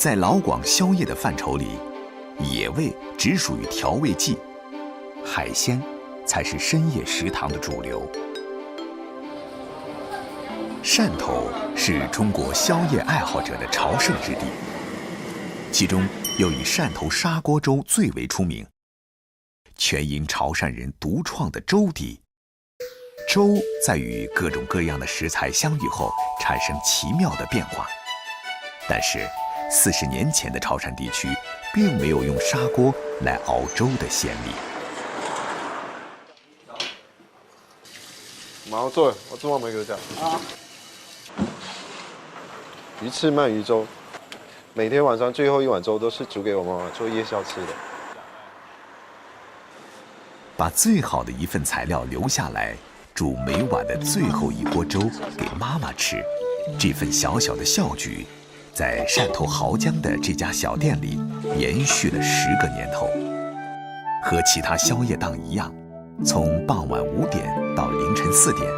在老广宵夜的范畴里，野味只属于调味剂，海鲜才是深夜食堂的主流。汕头是中国宵夜爱好者的朝圣之地，其中又以汕头砂锅粥最为出名，全因潮汕人独创的粥底。粥在与各种各样的食材相遇后产生奇妙的变化，但是40年前的潮汕地区并没有用砂锅来熬粥的先例。马上做，我做完没给我讲啊。鱼翅鳗鱼粥，每天晚上最后一碗粥都是煮给我妈妈做夜宵吃的。把最好的一份材料留下来，煮每晚的最后一锅粥给妈妈吃，这份小小的孝举，在汕头濠江的这家小店里延续了10个年头。和其他宵夜档一样，从傍晚5点到凌晨4点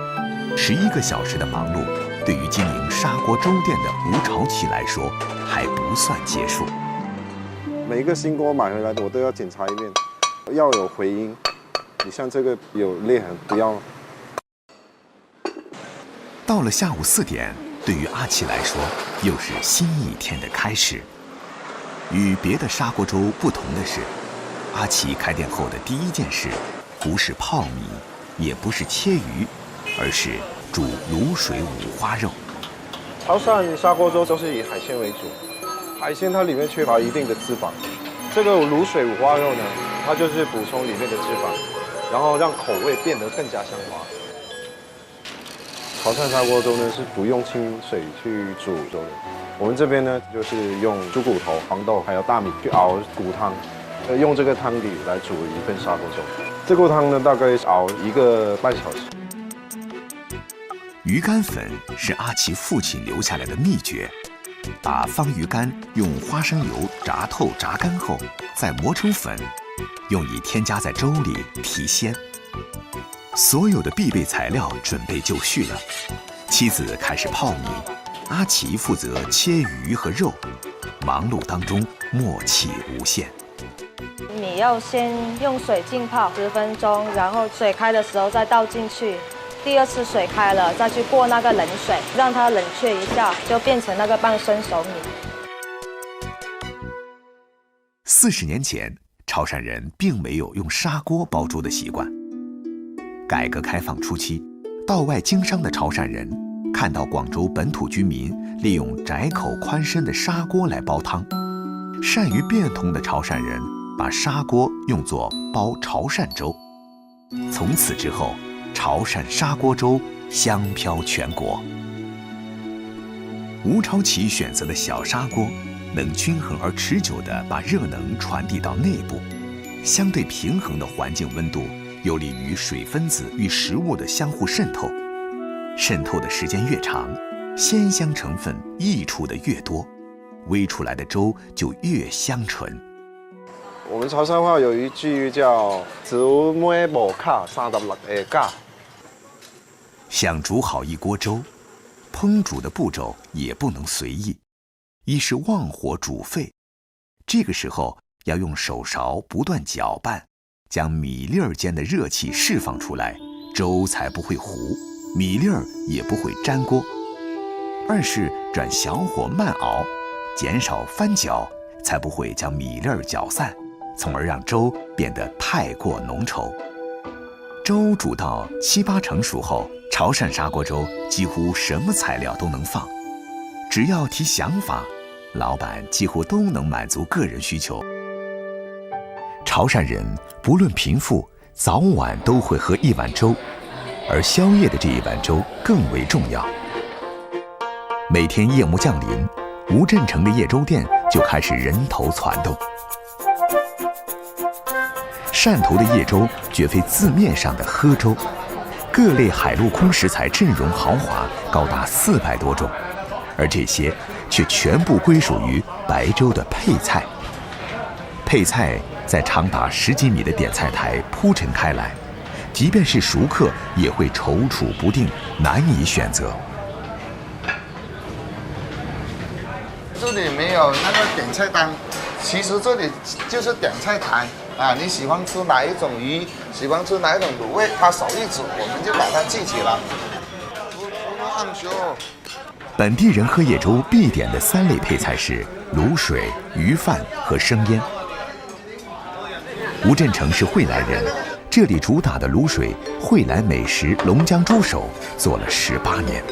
，11个小时的忙碌，对于经营砂锅粥店的吴朝奇来说还不算结束。每一个新锅买回来的我都要检查一遍，要有回音。你像这个有裂痕，不要。到了下午4点，对于阿奇来说又是新一天的开始。与别的砂锅粥不同的是，阿奇开店后的第一件事不是泡米，也不是切鱼，而是煮卤水五花肉。潮汕砂锅粥都是以海鲜为主，海鲜它里面缺乏一定的脂肪，这个卤水五花肉呢，它就是补充里面的脂肪，然后让口味变得更加香滑。潮汕砂锅粥呢是不用清水去煮粥的，我们这边呢就是用猪骨头、黄豆还有大米去熬骨汤，用这个汤底来煮一份砂锅粥。这锅汤呢大概熬1个半小时。鱼干粉是阿奇父亲留下来的秘诀，把方鱼干用花生油炸透炸干后，再磨成粉，用以添加在粥里提鲜。所有的必备材料准备就绪了，妻子开始泡米，阿奇负责切鱼和肉，忙碌当中默契无限。米要先用水浸泡10分钟，然后水开的时候再倒进去。第2次水开了，再去过那个冷水，让它冷却一下，就变成那个半生熟米。40年前，潮汕人并没有用砂锅煲粥的习惯。改革开放初期，到外经商的潮汕人看到广州本土居民利用窄口宽身的砂锅来煲汤，善于变通的潮汕人把砂锅用作煲潮汕粥。从此之后，潮汕砂锅粥香飘全国。吴朝奇选择的小砂锅，能均衡而持久地把热能传递到内部，相对平衡的环境温度有利于水分子与食物的相互渗透，渗透的时间越长，鲜香成分溢出的越多，煨出来的粥就越香醇。我们潮汕话有一句叫“煮糜无卡36个架”。想煮好一锅粥，烹煮的步骤也不能随意，一是旺火煮沸，这个时候要用手勺不断搅拌，将米粒儿间的热气释放出来，粥才不会糊，米粒儿也不会粘锅。二是转小火慢熬，减少翻搅，才不会将米粒儿搅散，从而让粥变得太过浓稠。粥煮到7、8成熟后，潮汕砂锅粥几乎什么材料都能放，只要提想法，老板几乎都能满足个人需求。潮汕人不论贫富，早晚都会喝一碗粥，而宵夜的这一碗粥更为重要。每天夜幕降临，吴镇城的夜粥店就开始人头攒动。汕头的夜粥绝非字面上的喝粥，各类海陆空食材阵容豪华，高达400多种，而这些却全部归属于白粥的配菜。配菜在长达10几米的点菜台铺陈开来，即便是熟客也会踌躇不定，难以选择。这里没有那个点菜单，其实这里就是点菜台啊。你喜欢吃哪一种鱼，喜欢吃哪一种卤味，他手一指，我们就把它记起来。本地人喝叶粥必点的3类配菜是卤水、鱼饭和生腌。吴振成是惠来人，这里主打的卤水惠来美食龙江猪手做了18年。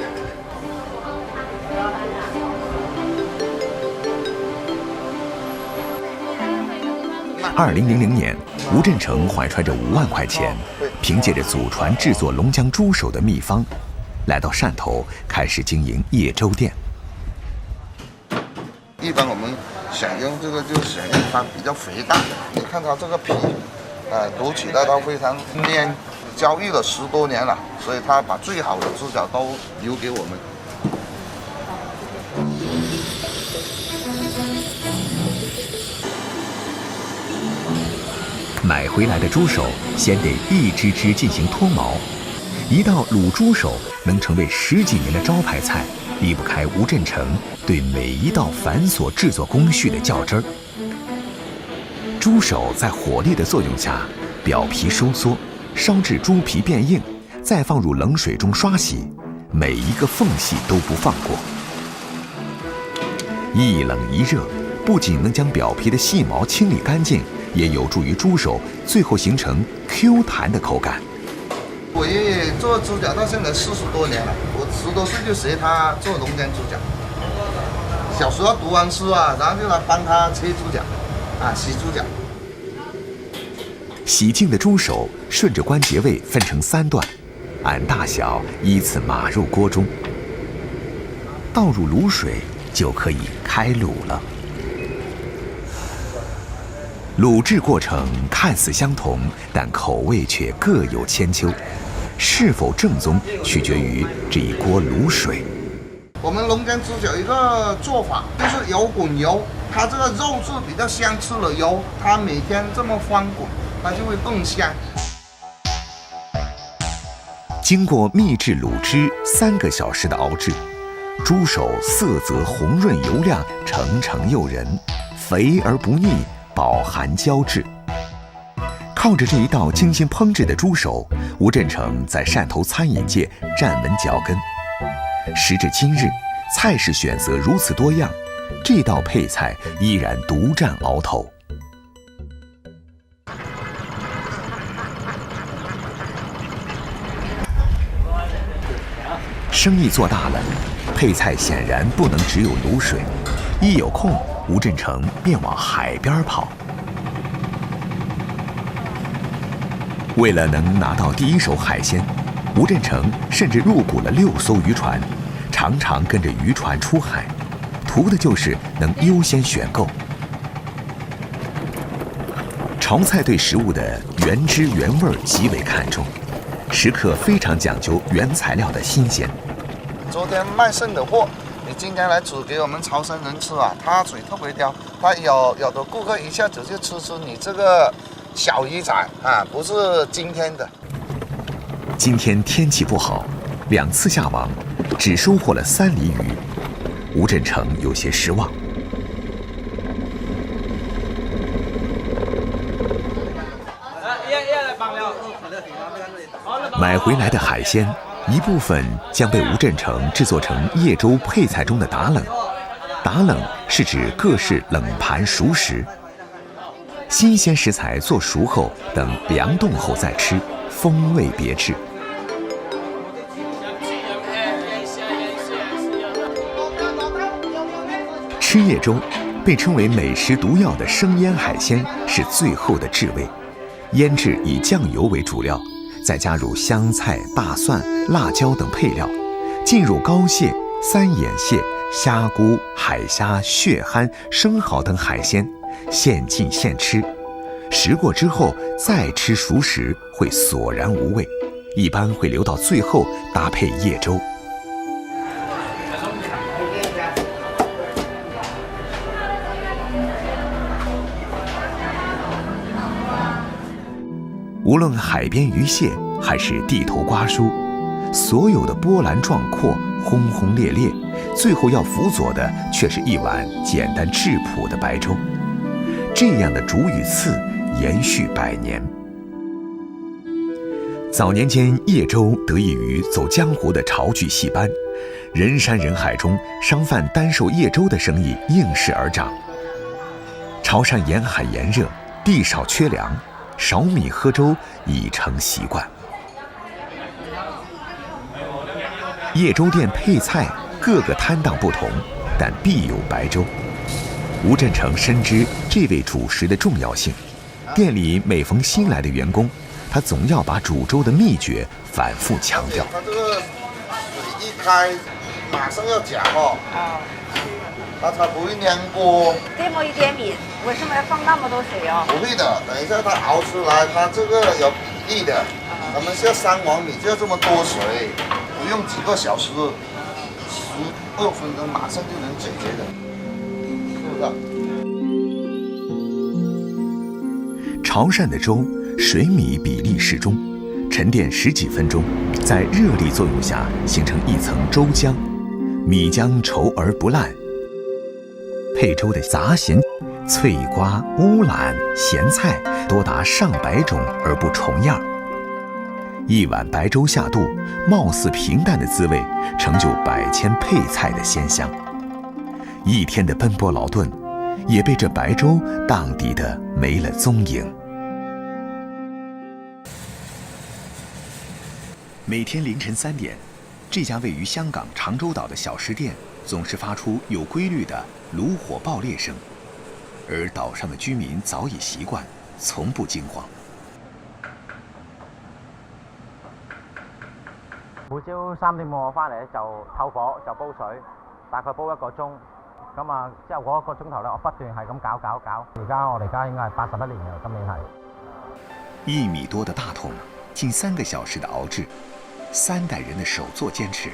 2000年，吴振成怀揣着5万块钱，凭借着祖传制作龙江猪手的秘方，来到汕头开始经营叶粥店。一般我们想用这个就选用它比较肥大的，你看它这个皮，卤起来它非常黏，交易了10多年了，所以它把最好的猪脚都留给我们。买回来的猪手先得一只只进行脱毛，一道卤猪手能成为10几年的招牌菜，离不开吴振成对每一道繁琐制作工序的较真儿。猪手在火力的作用下，表皮收缩，烧至猪皮变硬，再放入冷水中刷洗，每一个缝隙都不放过。一冷一热，不仅能将表皮的细毛清理干净，也有助于猪手最后形成 Q 弹的口感。我爷爷做猪脚到现在40多年了，我10多岁就学他做龙江猪脚。小时候读完书啊，然后就来帮他切猪脚，洗猪脚。洗净的猪手顺着关节位分成3段，按大小依次码入锅中，倒入卤水就可以开卤了。卤制过程看似相同，但口味却各有千秋，是否正宗取决于这一锅卤水。我们龙江猪脚一个做法就是油滚油，它这个肉质比较香，吃了油，它每天这么翻滚，它就会更香。经过秘制卤汁3个小时的熬制，猪手色泽红润油亮，澄澄诱人，肥而不腻，饱含胶质。靠着这一道精心烹制的猪手，吴振成在汕头餐饮界站稳脚跟。时至今日，菜式选择如此多样，这道配菜依然独占鳌头。生意做大了，配菜显然不能只有卤水。一有空，吴振成便往海边跑。为了能拿到第一手海鲜，吴振成甚至入股了6艘渔船，常常跟着渔船出海，图的就是能优先选购。潮菜对食物的原汁原味极为看重，时刻非常讲究原材料的新鲜。昨天卖剩的货，你今天来煮给我们潮汕人吃啊，他嘴特别刁，他有的顾客一下子就吃你这个小鱼仔啊，不是今天的。今天天气不好，2次下网，只收获了3厘鱼，吴振成有些失望。买回来的海鲜，一部分将被吴振成制作成叶粥配菜中的打冷。打冷是指各式冷盘熟食，新鲜食材做熟后，等凉冻后再吃，风味别致。吃叶粥，被称为美食毒药的生腌海鲜是最后的至味，腌制以酱油为主料，再加入香菜、大蒜、辣椒等配料，浸入膏蟹、三眼蟹、虾菇、海虾、血蚶、生蚝等海鲜，现浸现吃。食过之后再吃熟食会索然无味，一般会留到最后搭配叶粥。无论海边鱼蟹还是地头瓜酥，所有的波澜壮阔、轰轰烈烈，最后要辅佐的却是一碗简单质朴的白粥。这样的煮与刺延续100年。早年间，叶粥得益于走江湖的潮剧戏班，人山人海中，商贩单售叶粥的生意应势而长。潮汕沿海炎热，地少缺粮，少米喝粥已成习惯。叶粥店配菜各个摊档不同，但必有白粥。吴振成深知这味主食的重要性，店里每逢新来的员工，他总要把煮粥的秘诀反复强调。它这个水一开，马上要搅哦，它才不会粘锅。这么一点米，为什么要放那么多水哦？不会的，等一下它熬出来，它这个有比例的。咱们像3碗米就要这么多水，不用几个小时，12分钟马上就能解决的，是不是？潮汕的粥水米比例适中，沉淀10几分钟，在热力作用下形成一层粥浆，米浆稠而不烂。配粥的杂咸、脆瓜、乌兰、咸菜多达上百种而不重样。一碗白粥下肚，貌似平淡的滋味，成就百千配菜的鲜香。一天的奔波劳顿，也被这白粥荡涤得没了踪影。每天凌晨3点，这家位于香港长洲岛的小食店总是发出有规律的炉火爆裂声，而岛上的居民早已习惯，从不惊慌。每朝3點半我翻嚟就透火就煲水，大概煲1個鐘。咁啊，之後嗰1個鐘頭咧，我不斷係咁搞。我哋家應該係81年嘅，今年係。1米多的大桶，近3個小時的熬制，3代人的手作坚持，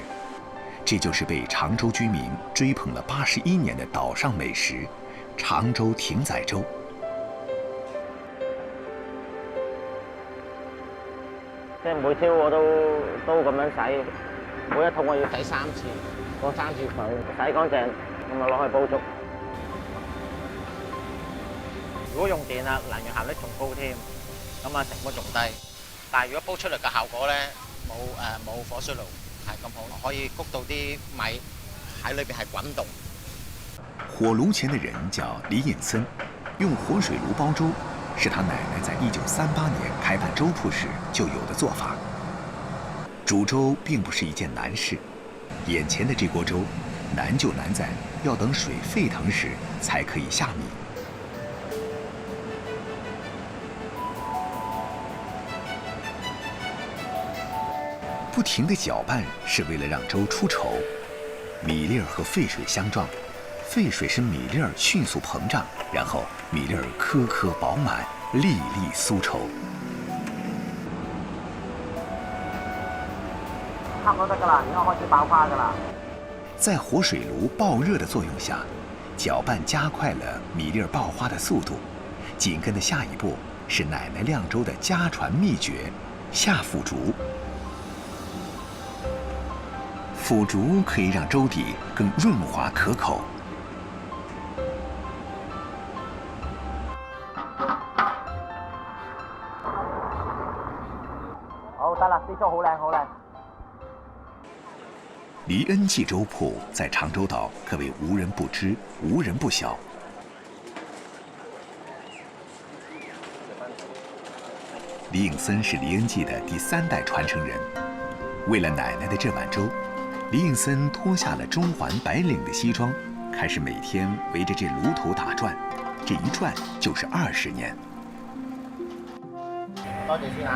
这就是被常州居民追捧了81年的岛上美食——常州艇仔粥。即係每朝我都咁樣洗，每一桶我要洗3次，攞3次水洗乾淨，咁啊攞去煲粥。如果用電啊，能源效率仲高添，咁啊成本仲低。但係如果煲出嚟嘅效果咧，冇火水爐係咁好，可以谷到啲米喺裏邊係滾動。火爐前的人叫李引森，用活水爐煲粥。是他奶奶在1938年开办粥铺时就有的做法。煮粥并不是一件难事，眼前的这锅粥，难就难在要等水沸腾时才可以下米。不停的搅拌是为了让粥出稠，米粒儿和沸水相撞。沸水使米粒儿迅速膨胀，然后米粒儿颗颗饱满，粒粒酥稠。差不多得㗎啦，應該開始爆花㗎啦。在活水爐爆熱的作用下，攪拌加快了米粒兒爆花的速度。緊跟的下一步是奶奶釀粥的家傳秘訣——下腐竹。腐竹可以讓粥底更潤滑可口。得啦，啲粥好靚好靚。黎恩记粥铺在长洲岛可谓无人不知、无人不晓。李应森是黎恩记的第3代传承人。为了奶奶的这碗粥，李应森脱下了中环白领的西装，开始每天围着这炉头打转，这一转就是20年。多謝先嚇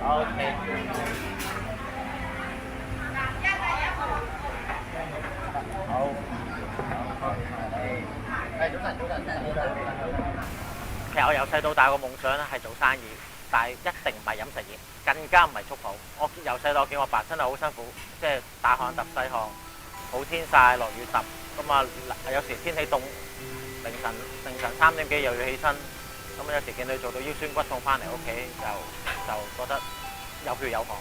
，OK。好。其實我由細到大個夢想咧係做生意，但係一定唔係飲食業，更加唔係粥鋪。我由細到我見我爸真係好辛苦，即係大汗揼細汗，好天曬落雨揼，咁啊有時天氣凍，凌晨3點幾又要起身。咁有時見佢做到腰酸骨痛翻嚟屋企，就覺得有血有汗。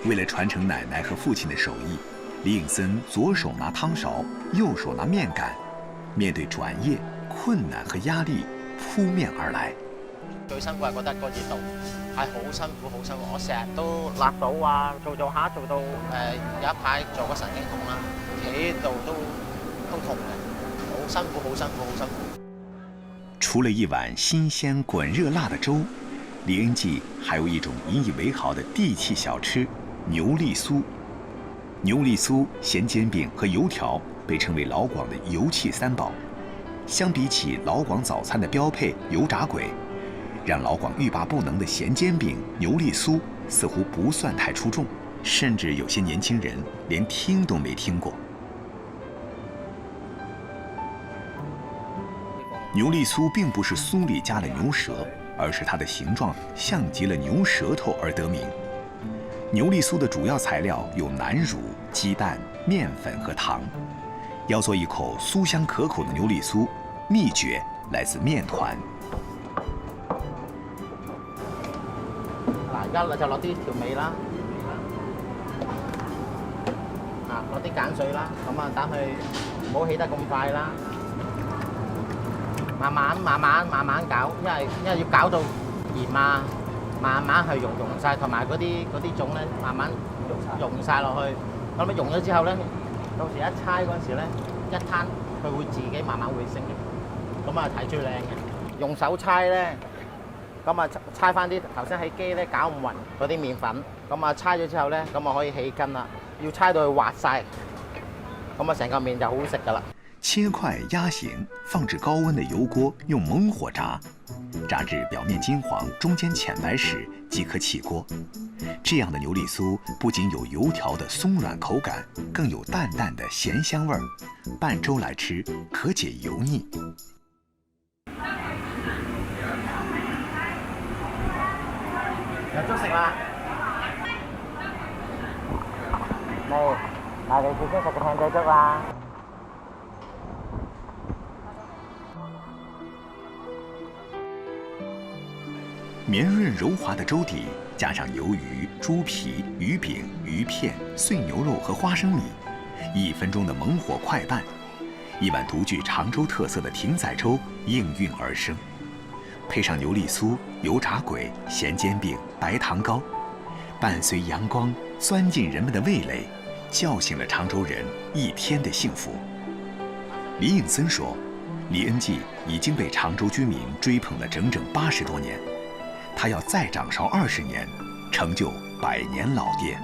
为了传承奶奶和父亲的手艺，李应森左手拿汤勺，右手拿面杆，面對轉業、困難和壓力撲面而來。最辛苦係覺得個熱度係好辛苦，好辛苦。我成日都辣到啊，做下做到有一排做個神經痛啦，企喺度都痛嘅，好辛苦，好辛苦，好辛苦。除了一碗新鮮滾熱辣的粥，李恩記還有一種引以為豪的地氣小吃——牛脷酥。牛脷酥、鹹煎餅和油條被稱為老廣的油氣三寶。相比起老廣早餐的標配油炸鬼，讓老廣欲罷不能的鹹煎餅、牛脷酥似乎不算太出眾，甚至有些年輕人連聽都沒聽過。牛脷酥並不是酥裡加了牛舌，而是它的形狀像極了牛舌頭而得名。牛脷酥的主要材料有南乳、雞蛋、麵粉和糖。要做一口酥香可口的牛脷酥，秘訣來自麵團。嗱，而家就落啲調味啦，落啲鹼水啦，咁啊等佢唔好起得咁快啦。慢慢搞，因為要搞到鹽啊，慢慢去溶晒，同埋嗰啲種咧，慢慢溶晒落去。咁啊溶咗之後咧，到時一猜嗰陣時咧，一攤佢會自己慢慢會升嘅。咁啊睇最靚嘅，用手猜咧，咁啊猜翻啲頭先喺機咧攪唔勻嗰啲麵粉，咁啊猜咗之後咧，咁啊可以起筋啦。要猜到佢滑晒，咁啊成個麵就好食噶啦。切塊壓形，放置高溫的油鍋，用猛火炸，炸至表面金黃，中間淺白時即可起鍋。這樣的牛脷酥不僅有油條的鬆軟口感，更有淡淡的鹹香味兒。拌粥來吃，可解油膩。有粥食啦！嚟，我哋最中意食嘅艇仔粥啦！綿潤柔滑的粥底，加上魷魚、豬皮、魚餅、魚片、碎牛肉和花生米，1分鐘的猛火快拌，一碗獨具常州特色的艇仔粥應運而生。配上牛脷酥、油炸鬼、鹹煎餅、白糖糕，伴隨陽光鑽進人們的味蕾，叫醒了常州人一天的幸福。李應森說，李恩記已經被常州居民追捧了整整80多年。他要再掌勺20年，成就100年老店。